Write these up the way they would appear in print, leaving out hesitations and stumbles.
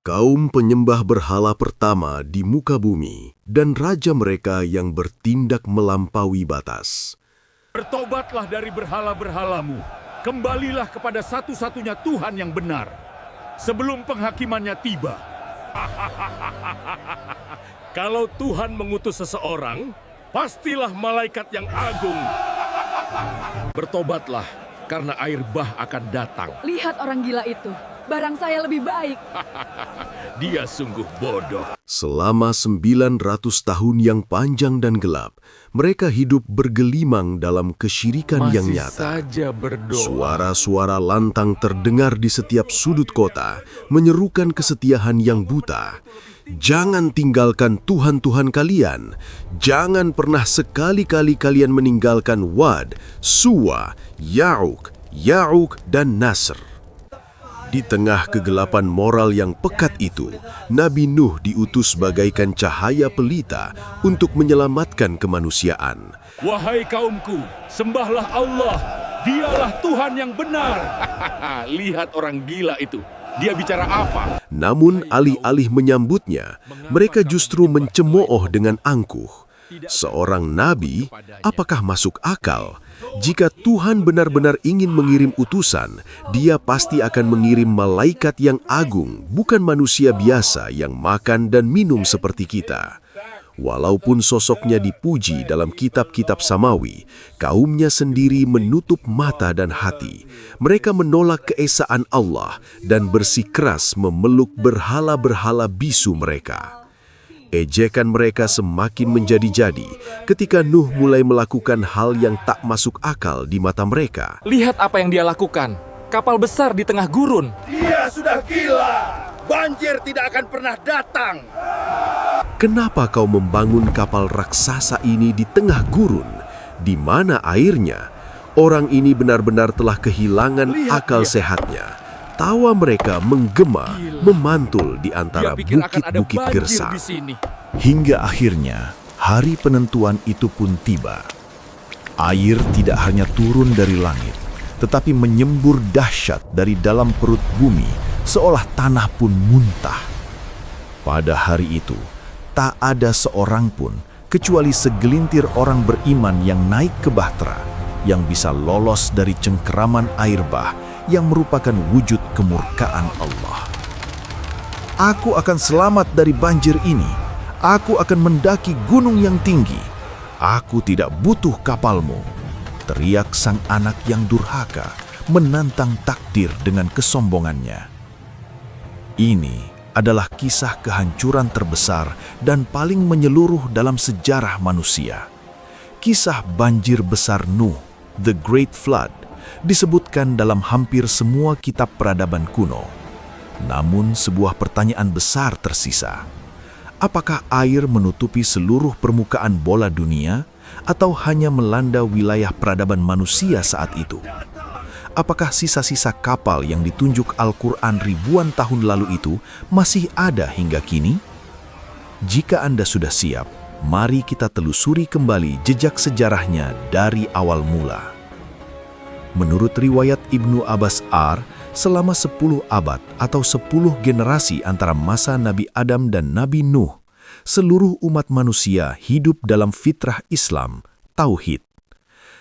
kaum penyembah berhala pertama di muka bumi dan raja mereka yang bertindak melampaui batas. Bertobatlah dari berhala-berhalamu. Kembalilah kepada satu-satunya Tuhan yang benar. Sebelum penghakimannya tiba. Kalau Tuhan mengutus seseorang, pastilah malaikat yang agung. Bertobatlah, karena air bah akan datang. Lihat orang gila itu. Barang saya lebih baik. Dia sungguh bodoh. Selama 900 tahun yang panjang dan gelap, mereka hidup bergelimang dalam kesyirikan yang nyata. Saja berdoa. Suara-suara lantang terdengar di setiap sudut kota, menyerukan kesetiaan yang buta. Jangan tinggalkan Tuhan-Tuhan kalian. Jangan pernah sekali-kali kalian meninggalkan Wad, Suwa, Ya'uk, dan Nasr. Di tengah kegelapan moral yang pekat itu, Nabi Nuh diutus bagaikan cahaya pelita untuk menyelamatkan kemanusiaan. Wahai kaumku, sembahlah Allah. Dialah Tuhan yang benar. Lihat orang gila itu. Dia bicara apa? Namun alih-alih menyambutnya, mereka justru mencemooh dengan angkuh. Seorang nabi, apakah masuk akal? Jika Tuhan benar-benar ingin mengirim utusan, Dia pasti akan mengirim malaikat yang agung, bukan manusia biasa yang makan dan minum seperti kita. Walaupun sosoknya dipuji dalam kitab-kitab samawi, kaumnya sendiri menutup mata dan hati. Mereka menolak keesaan Allah dan bersikeras memeluk berhala-berhala bisu mereka. Ejekan mereka semakin menjadi-jadi ketika Nuh mulai melakukan hal yang tak masuk akal di mata mereka. Lihat apa yang dia lakukan. Kapal besar di tengah gurun. Dia sudah gila. Banjir tidak akan pernah datang. Kenapa kau membangun kapal raksasa ini di tengah gurun? Di mana airnya? Orang ini benar-benar telah kehilangan akal sehatnya. Tawa mereka menggema, memantul di antara bukit-bukit gersang. Hingga akhirnya, hari penentuan itu pun tiba. Air tidak hanya turun dari langit, tetapi menyembur dahsyat dari dalam perut bumi, seolah tanah pun muntah. Pada hari itu, tak ada seorang pun, kecuali segelintir orang beriman yang naik ke bahtera, yang bisa lolos dari cengkeraman air bah, yang merupakan wujud kemurkaan Allah. Aku akan selamat dari banjir ini. Aku akan mendaki gunung yang tinggi. Aku tidak butuh kapalmu. Teriak sang anak yang durhaka, menantang takdir dengan kesombongannya. Ini adalah kisah kehancuran terbesar dan paling menyeluruh dalam sejarah manusia. Kisah banjir besar Nuh, The Great Flood, disebutkan dalam hampir semua kitab peradaban kuno. Namun sebuah pertanyaan besar tersisa. Apakah air menutupi seluruh permukaan bola dunia atau hanya melanda wilayah peradaban manusia saat itu? Apakah sisa-sisa kapal yang ditunjuk Al-Quran ribuan tahun lalu itu masih ada hingga kini? Jika Anda sudah siap, mari kita telusuri kembali jejak sejarahnya dari awal mula. Menurut riwayat Ibnu Abbas selama 10 abad atau 10 generasi antara masa Nabi Adam dan Nabi Nuh, seluruh umat manusia hidup dalam fitrah Islam, tauhid.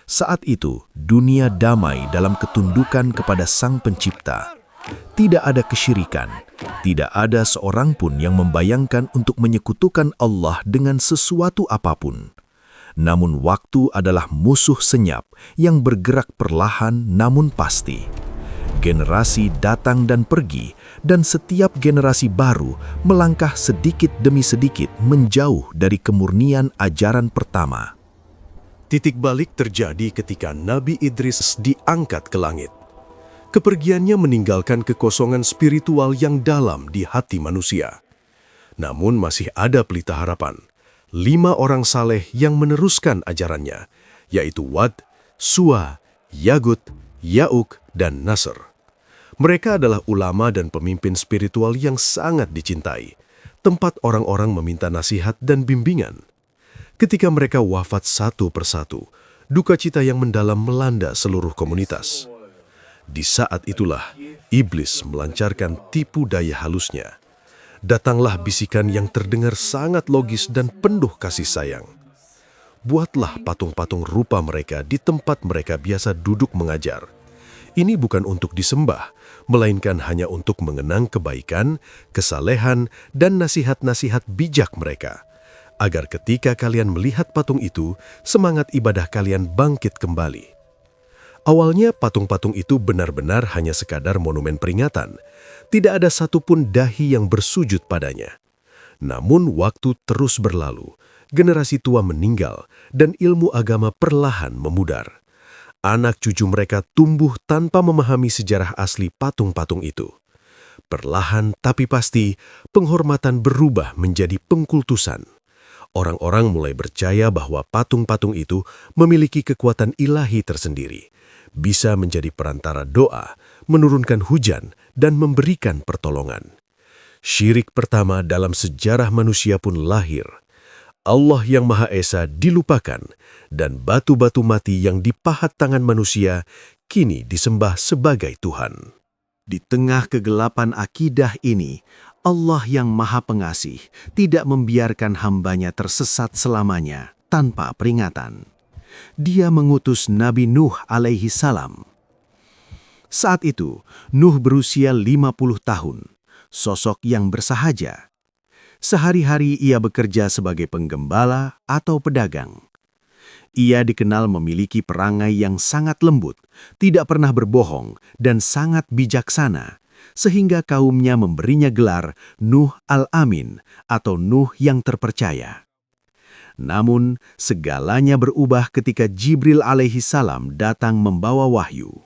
Saat itu, dunia damai dalam ketundukan kepada Sang Pencipta. Tidak ada kesyirikan, tidak ada seorang pun yang membayangkan untuk menyekutukan Allah dengan sesuatu apapun. Namun waktu adalah musuh senyap yang bergerak perlahan namun pasti. Generasi datang dan pergi, dan setiap generasi baru melangkah sedikit demi sedikit menjauh dari kemurnian ajaran pertama. Titik balik terjadi ketika Nabi Idris diangkat ke langit. Kepergiannya meninggalkan kekosongan spiritual yang dalam di hati manusia. Namun masih ada pelita harapan. 5 orang saleh yang meneruskan ajarannya, yaitu Wad, Suwa, Yagut, Ya'uk, dan Nasr. Mereka adalah ulama dan pemimpin spiritual yang sangat dicintai, tempat orang-orang meminta nasihat dan bimbingan. Ketika mereka wafat satu persatu, duka cita yang mendalam melanda seluruh komunitas. Di saat itulah, iblis melancarkan tipu daya halusnya. datanglah bisikan yang terdengar sangat logis dan penuh kasih sayang. Buatlah patung-patung rupa mereka di tempat mereka biasa duduk mengajar. Ini bukan untuk disembah, melainkan hanya untuk mengenang kebaikan, kesalehan, dan nasihat-nasihat bijak mereka, agar ketika kalian melihat patung itu, semangat ibadah kalian bangkit kembali. Awalnya patung-patung itu benar-benar hanya sekadar monumen peringatan. Tidak ada satupun dahi yang bersujud padanya. Namun waktu terus berlalu, generasi tua meninggal, dan ilmu agama perlahan memudar. Anak cucu mereka tumbuh tanpa memahami sejarah asli patung-patung itu. Perlahan tapi pasti, penghormatan berubah menjadi pengkultusan. Orang-orang mulai percaya bahwa patung-patung itu memiliki kekuatan ilahi tersendiri, bisa menjadi perantara doa, menurunkan hujan, dan memberikan pertolongan. Syirik pertama dalam sejarah manusia pun lahir. Allah yang Maha Esa dilupakan, dan batu-batu mati yang dipahat tangan manusia kini disembah sebagai Tuhan. Di tengah kegelapan akidah ini, Allah yang Maha Pengasih tidak membiarkan hambanya tersesat selamanya tanpa peringatan. Dia mengutus Nabi Nuh alaihi salam. Saat itu, Nuh berusia 50 tahun, sosok yang bersahaja. Sehari-hari ia bekerja sebagai penggembala atau pedagang. Ia dikenal memiliki perangai yang sangat lembut, tidak pernah berbohong, dan sangat bijaksana, sehingga kaumnya memberinya gelar Nuh al-Amin atau Nuh yang terpercaya. Namun, segalanya berubah ketika Jibril alaihi salam datang membawa wahyu.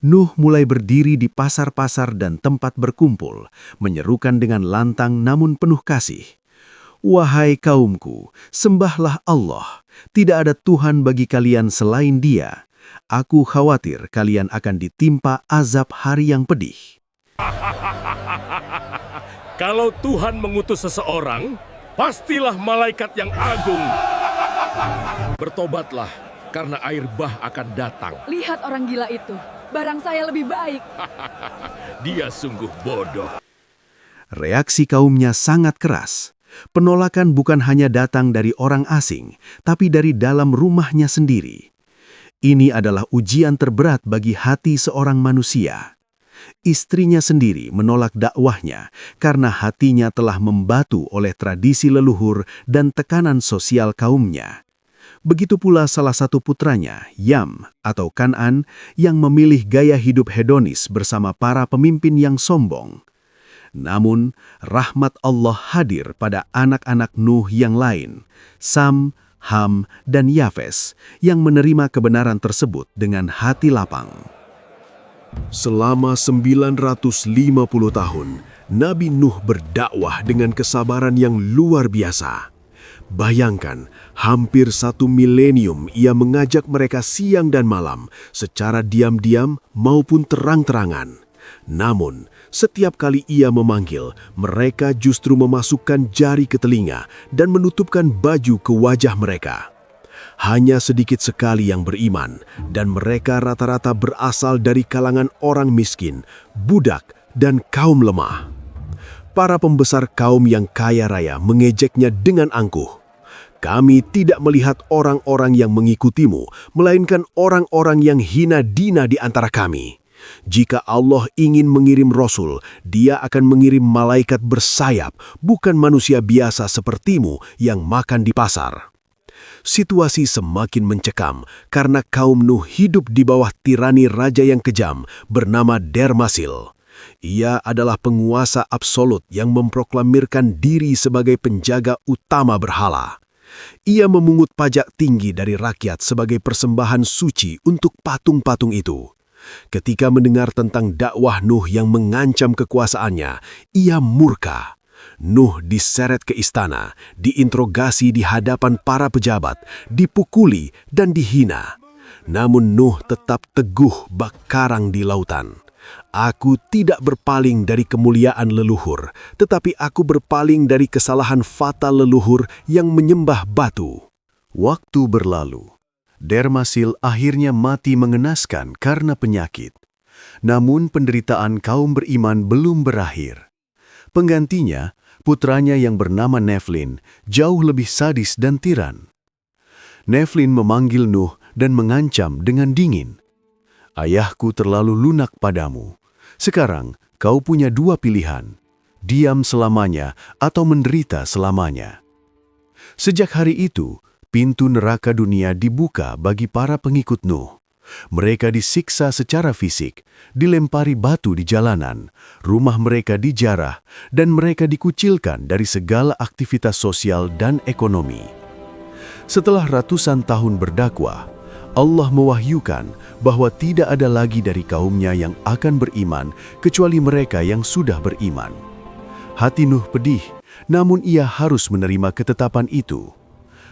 Nuh mulai berdiri di pasar-pasar dan tempat berkumpul, menyerukan dengan lantang namun penuh kasih. Wahai kaumku, sembahlah Allah. Tidak ada Tuhan bagi kalian selain Dia. Aku khawatir kalian akan ditimpa azab hari yang pedih. Kalau Tuhan mengutus seseorang, pastilah malaikat yang agung. Bertobatlah, karena air bah akan datang. Lihat orang gila itu. Barang saya lebih baik. Dia sungguh bodoh. Reaksi kaumnya sangat keras. Penolakan bukan hanya datang dari orang asing, tapi dari dalam rumahnya sendiri. Ini adalah ujian terberat bagi hati seorang manusia. Istrinya sendiri menolak dakwahnya karena hatinya telah membatu oleh tradisi leluhur dan tekanan sosial kaumnya. Begitu pula salah satu putranya, Yam atau Kan'an, yang memilih gaya hidup hedonis bersama para pemimpin yang sombong. Namun, rahmat Allah hadir pada anak-anak Nuh yang lain, Sam, Ham, dan Yafes, yang menerima kebenaran tersebut dengan hati lapang. Selama 950 tahun, Nabi Nuh berdakwah dengan kesabaran yang luar biasa. Bayangkan, hampir 1 milenium ia mengajak mereka siang dan malam, secara diam-diam maupun terang-terangan. Namun, setiap kali ia memanggil, mereka justru memasukkan jari ke telinga dan menutupkan baju ke wajah mereka. Hanya sedikit sekali yang beriman, dan mereka rata-rata berasal dari kalangan orang miskin, budak, dan kaum lemah. Para pembesar kaum yang kaya raya mengejeknya dengan angkuh. Kami tidak melihat orang-orang yang mengikutimu, melainkan orang-orang yang hina dina di antara kami. Jika Allah ingin mengirim Rasul, Dia akan mengirim malaikat bersayap, bukan manusia biasa sepertimu yang makan di pasar. Situasi semakin mencekam karena kaum Nuh hidup di bawah tirani raja yang kejam bernama Dermasil. Ia adalah penguasa absolut yang memproklamirkan diri sebagai penjaga utama berhala. Ia memungut pajak tinggi dari rakyat sebagai persembahan suci untuk patung-patung itu. Ketika mendengar tentang dakwah Nuh yang mengancam kekuasaannya, ia murka. Nuh diseret ke istana, diinterogasi di hadapan para pejabat, dipukuli dan dihina. Namun Nuh tetap teguh bak karang di lautan. Aku tidak berpaling dari kemuliaan leluhur, tetapi aku berpaling dari kesalahan fatal leluhur yang menyembah batu. Waktu berlalu. Dermasil akhirnya mati mengenaskan karena penyakit. Namun penderitaan kaum beriman belum berakhir. Penggantinya, putranya yang bernama Nephlin jauh lebih sadis dan tiran. Nephlin memanggil Nuh dan mengancam dengan dingin. "Ayahku terlalu lunak padamu. Sekarang kau punya dua pilihan, diam selamanya atau menderita selamanya." Sejak hari itu, pintu neraka dunia dibuka bagi para pengikut Nuh. Mereka disiksa secara fisik, dilempari batu di jalanan, rumah mereka dijarah, dan mereka dikucilkan dari segala aktivitas sosial dan ekonomi. Setelah ratusan tahun berdakwah, Allah mewahyukan bahwa tidak ada lagi dari kaumnya yang akan beriman kecuali mereka yang sudah beriman. Hati Nuh pedih, namun ia harus menerima ketetapan itu.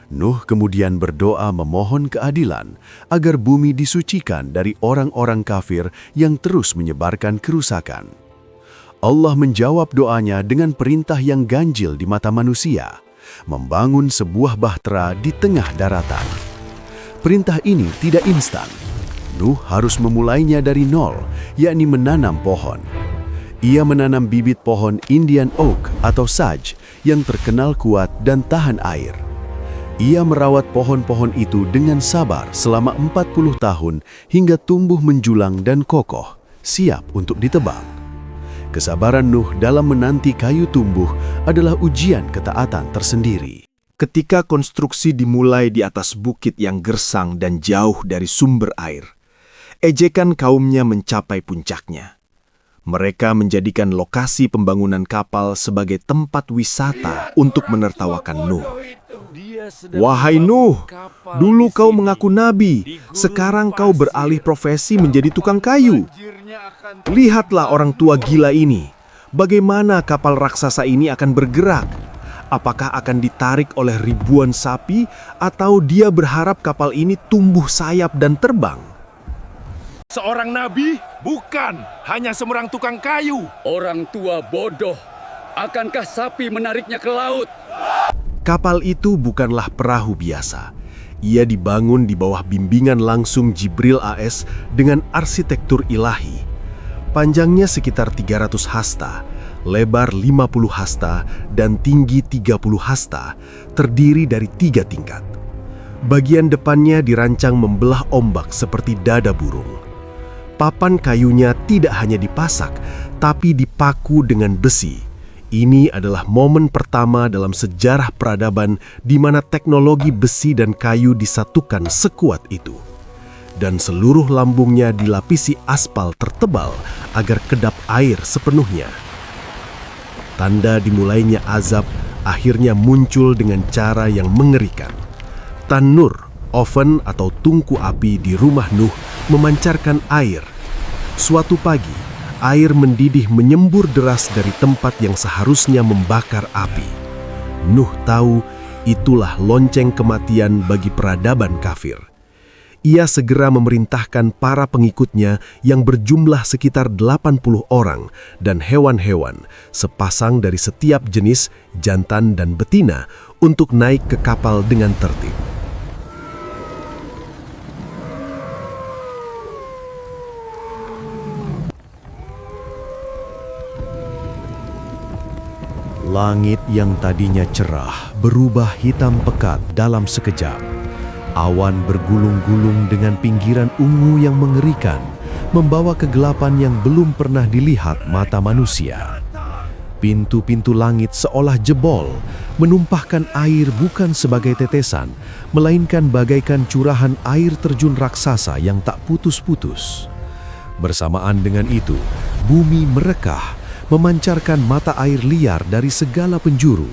Nuh kemudian berdoa memohon keadilan agar bumi disucikan dari orang-orang kafir yang terus menyebarkan kerusakan. Allah menjawab doanya dengan perintah yang ganjil di mata manusia, membangun sebuah bahtera di tengah daratan. Perintah ini tidak instan. Nuh harus memulainya dari nol, yakni menanam pohon. Ia menanam bibit pohon Indian Oak atau saj yang terkenal kuat dan tahan air. Ia merawat pohon-pohon itu dengan sabar selama 40 tahun hingga tumbuh menjulang dan kokoh, siap untuk ditebang. Kesabaran Nuh dalam menanti kayu tumbuh adalah ujian ketaatan tersendiri. Ketika konstruksi dimulai di atas bukit yang gersang dan jauh dari sumber air, ejekan kaumnya mencapai puncaknya. Mereka menjadikan lokasi pembangunan kapal sebagai tempat wisata untuk menertawakan Nuh. "Wahai Nuh, dulu kau mengaku nabi, sekarang kau beralih profesi menjadi tukang kayu. Lihatlah orang tua gila ini. Bagaimana kapal raksasa ini akan bergerak? Apakah akan ditarik oleh ribuan sapi atau dia berharap kapal ini tumbuh sayap dan terbang?" Seorang nabi? Bukan, hanya seorang tukang kayu. Orang tua bodoh. Akankah sapi menariknya ke laut? Kapal itu bukanlah perahu biasa. Ia dibangun di bawah bimbingan langsung Jibril AS dengan arsitektur ilahi. Panjangnya sekitar 300 hasta, lebar 50 hasta, dan tinggi 30 hasta, terdiri dari 3 tingkat. Bagian depannya dirancang membelah ombak seperti dada burung. Papan kayunya tidak hanya dipasak, tapi dipaku dengan besi. Ini adalah momen pertama dalam sejarah peradaban di mana teknologi besi dan kayu disatukan sekuat itu. Dan seluruh lambungnya dilapisi aspal tertebal agar kedap air sepenuhnya. Tanda dimulainya azab akhirnya muncul dengan cara yang mengerikan. Tanur, oven atau tungku api di rumah Nuh memancarkan air. Suatu pagi, air mendidih menyembur deras dari tempat yang seharusnya membakar api. Nuh tahu itulah lonceng kematian bagi peradaban kafir. Ia segera memerintahkan para pengikutnya yang berjumlah sekitar 80 orang dan hewan-hewan, sepasang dari setiap jenis, jantan dan betina, untuk naik ke kapal dengan tertib. Langit yang tadinya cerah berubah hitam pekat dalam sekejap. Awan bergulung-gulung dengan pinggiran ungu yang mengerikan, membawa kegelapan yang belum pernah dilihat mata manusia. Pintu-pintu langit seolah jebol, menumpahkan air bukan sebagai tetesan, melainkan bagaikan curahan air terjun raksasa yang tak putus-putus. Bersamaan dengan itu, bumi merekah, memancarkan mata air liar dari segala penjuru,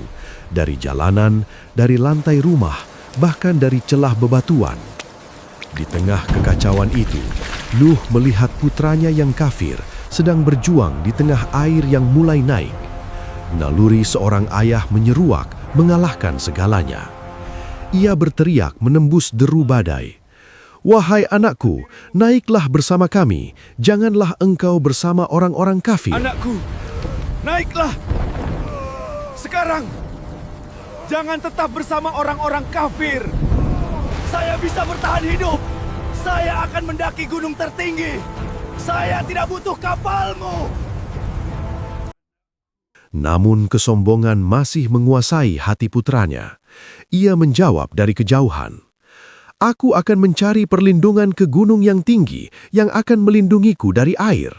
dari jalanan, dari lantai rumah, bahkan dari celah bebatuan. Di tengah kekacauan itu, Nuh melihat putranya yang kafir sedang berjuang di tengah air yang mulai naik. Naluri seorang ayah menyeruak, mengalahkan segalanya. Ia berteriak menembus deru badai. "Wahai anakku, naiklah bersama kami, janganlah engkau bersama orang-orang kafir." Anakku, naiklah! Sekarang, jangan tetap bersama orang-orang kafir. Saya bisa bertahan hidup. Saya akan mendaki gunung tertinggi. Saya tidak butuh kapalmu. Namun kesombongan masih menguasai hati putranya. Ia menjawab dari kejauhan, "Aku akan mencari perlindungan ke gunung yang tinggi yang akan melindungiku dari air."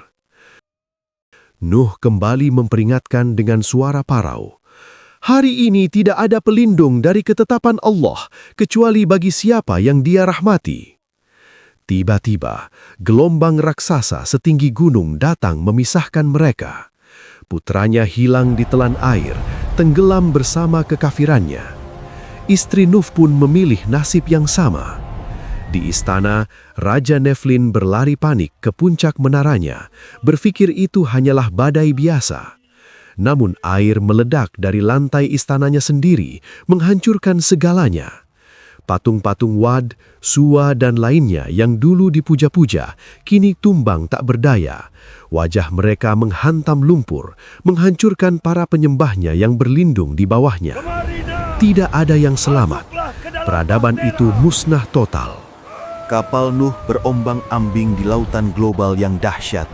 Nuh kembali memperingatkan dengan suara parau, "Hari ini tidak ada pelindung dari ketetapan Allah kecuali bagi siapa yang Dia rahmati." Tiba-tiba, gelombang raksasa setinggi gunung datang memisahkan mereka. Putranya hilang di telan air, tenggelam bersama kekafirannya. Istri Nuh pun memilih nasib yang sama. Di istana, Raja Nephlin berlari panik ke puncak menaranya, berpikir itu hanyalah badai biasa. Namun air meledak dari lantai istananya sendiri, menghancurkan segalanya. Patung-patung Wad, Suwa, dan lainnya yang dulu dipuja-puja, kini tumbang tak berdaya. Wajah mereka menghantam lumpur, menghancurkan para penyembahnya yang berlindung di bawahnya. Tidak ada yang selamat. Peradaban itu musnah total. Kapal Nuh berombang-ambing di lautan global yang dahsyat.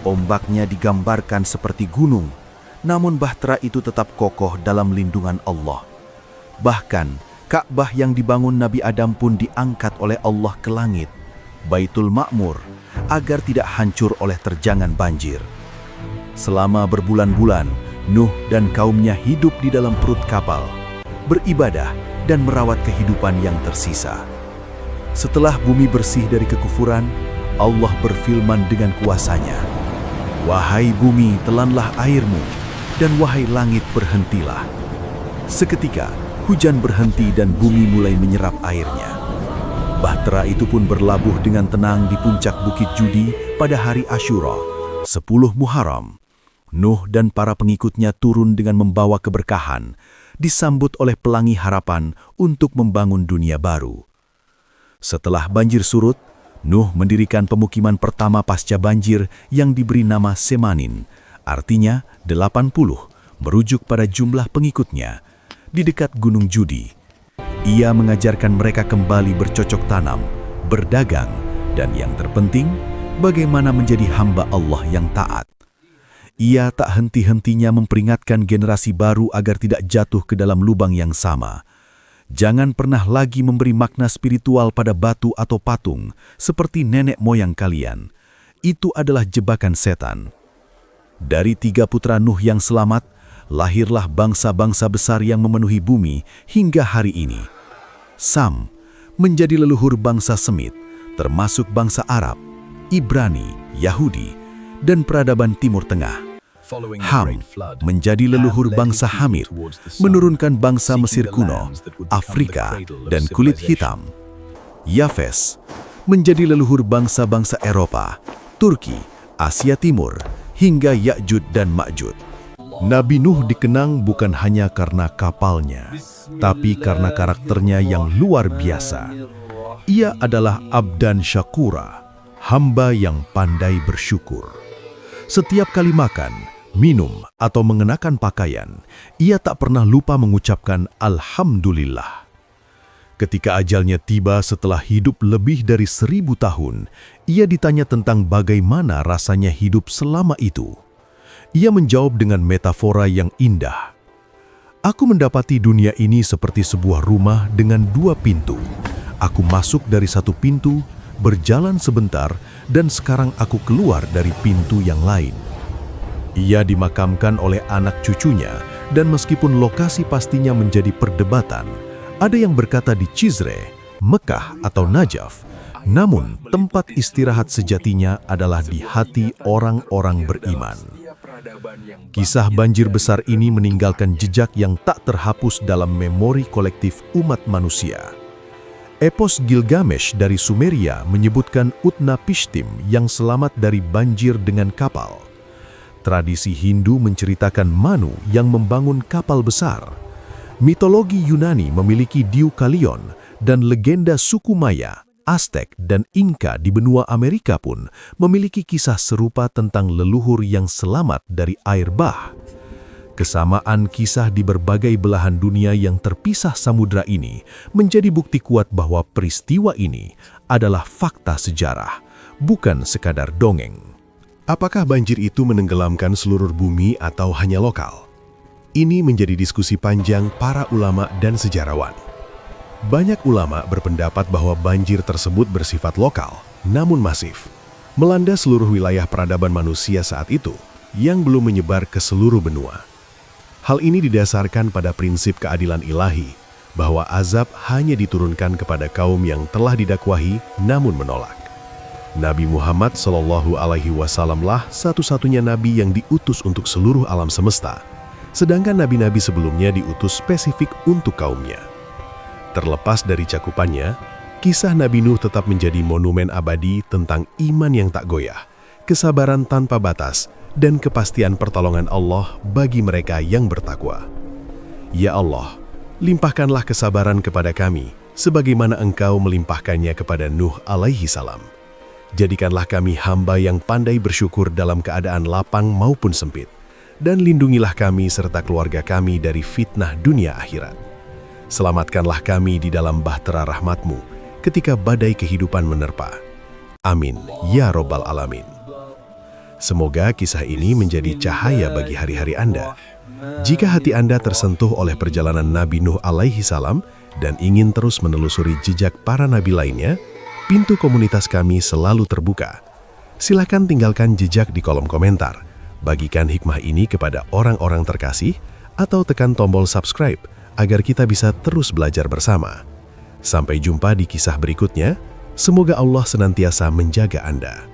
Ombaknya digambarkan seperti gunung, namun bahtera itu tetap kokoh dalam lindungan Allah. Bahkan, Ka'bah yang dibangun Nabi Adam pun diangkat oleh Allah ke langit, Baitul Ma'mur, agar tidak hancur oleh terjangan banjir. Selama berbulan-bulan, Nuh dan kaumnya hidup di dalam perut kapal, beribadah dan merawat kehidupan yang tersisa. Setelah bumi bersih dari kekufuran, Allah berfirman dengan kuasanya, "Wahai bumi, telanlah airmu, dan wahai langit, berhentilah." Seketika, hujan berhenti dan bumi mulai menyerap airnya. Bahtera itu pun berlabuh dengan tenang di puncak Bukit Judi pada hari Asyura, 10 Muharram. Nuh dan para pengikutnya turun dengan membawa keberkahan, disambut oleh pelangi harapan untuk membangun dunia baru. Setelah banjir surut, Nuh mendirikan pemukiman pertama pasca banjir yang diberi nama Semanin, artinya 80, merujuk pada jumlah pengikutnya, di dekat Gunung Judi. Ia mengajarkan mereka kembali bercocok tanam, berdagang, dan yang terpenting, bagaimana menjadi hamba Allah yang taat. Ia tak henti-hentinya memperingatkan generasi baru agar tidak jatuh ke dalam lubang yang sama. Jangan pernah lagi memberi makna spiritual pada batu atau patung, seperti nenek moyang kalian. Itu adalah jebakan setan. Dari 3 putra Nuh yang selamat, lahirlah bangsa-bangsa besar yang memenuhi bumi hingga hari ini. Sam menjadi leluhur bangsa Semit, termasuk bangsa Arab, Ibrani, Yahudi, dan peradaban Timur Tengah. Ham menjadi leluhur bangsa Hamid, menurunkan bangsa Mesir kuno, Afrika, dan kulit hitam. Yafes menjadi leluhur bangsa-bangsa Eropa, Turki, Asia Timur, hingga Ya'jud dan Ma'jud. Nabi Nuh dikenang bukan hanya karena kapalnya, tapi karena karakternya yang luar biasa. Ia adalah abdan syakura, hamba yang pandai bersyukur. Setiap kali makan, minum, atau mengenakan pakaian, ia tak pernah lupa mengucapkan Alhamdulillah. Ketika ajalnya tiba setelah hidup lebih dari 1000 tahun, ia ditanya tentang bagaimana rasanya hidup selama itu. Ia menjawab dengan metafora yang indah. "Aku mendapati dunia ini seperti sebuah rumah dengan 2 pintu. Aku masuk dari satu pintu, berjalan sebentar, dan sekarang aku keluar dari pintu yang lain." Ia dimakamkan oleh anak cucunya, dan meskipun lokasi pastinya menjadi perdebatan, ada yang berkata di Cizre, Mekah atau Najaf, namun tempat istirahat sejatinya adalah di hati orang-orang beriman. Kisah banjir besar ini meninggalkan jejak yang tak terhapus dalam memori kolektif umat manusia. Epos Gilgamesh dari Sumeria menyebutkan Utnapishtim yang selamat dari banjir dengan kapal. Tradisi Hindu menceritakan Manu yang membangun kapal besar. Mitologi Yunani memiliki Deucalion, dan legenda suku Maya, Aztec, dan Inka di benua Amerika pun memiliki kisah serupa tentang leluhur yang selamat dari air bah. Kesamaan kisah di berbagai belahan dunia yang terpisah samudra ini menjadi bukti kuat bahwa peristiwa ini adalah fakta sejarah, bukan sekadar dongeng. Apakah banjir itu menenggelamkan seluruh bumi atau hanya lokal? Ini menjadi diskusi panjang para ulama dan sejarawan. Banyak ulama berpendapat bahwa banjir tersebut bersifat lokal, namun masif, melanda seluruh wilayah peradaban manusia saat itu yang belum menyebar ke seluruh benua. Hal ini didasarkan pada prinsip keadilan ilahi, bahwa azab hanya diturunkan kepada kaum yang telah didakwahi namun menolak. Nabi Muhammad SAW lah satu-satunya nabi yang diutus untuk seluruh alam semesta, sedangkan nabi-nabi sebelumnya diutus spesifik untuk kaumnya. Terlepas dari cakupannya, kisah Nabi Nuh tetap menjadi monumen abadi tentang iman yang tak goyah, kesabaran tanpa batas, dan kepastian pertolongan Allah bagi mereka yang bertakwa. Ya Allah, limpahkanlah kesabaran kepada kami, sebagaimana Engkau melimpahkannya kepada Nuh alaihi salam. Jadikanlah kami hamba yang pandai bersyukur dalam keadaan lapang maupun sempit, dan lindungilah kami serta keluarga kami dari fitnah dunia akhirat. Selamatkanlah kami di dalam bahtera rahmat-Mu ketika badai kehidupan menerpa. Amin, ya Robbal Alamin. Semoga kisah ini menjadi cahaya bagi hari-hari Anda. Jika hati Anda tersentuh oleh perjalanan Nabi Nuh alaihi salam dan ingin terus menelusuri jejak para nabi lainnya, pintu komunitas kami selalu terbuka. Silakan tinggalkan jejak di kolom komentar. Bagikan hikmah ini kepada orang-orang terkasih atau tekan tombol subscribe agar kita bisa terus belajar bersama. Sampai jumpa di kisah berikutnya. Semoga Allah senantiasa menjaga Anda.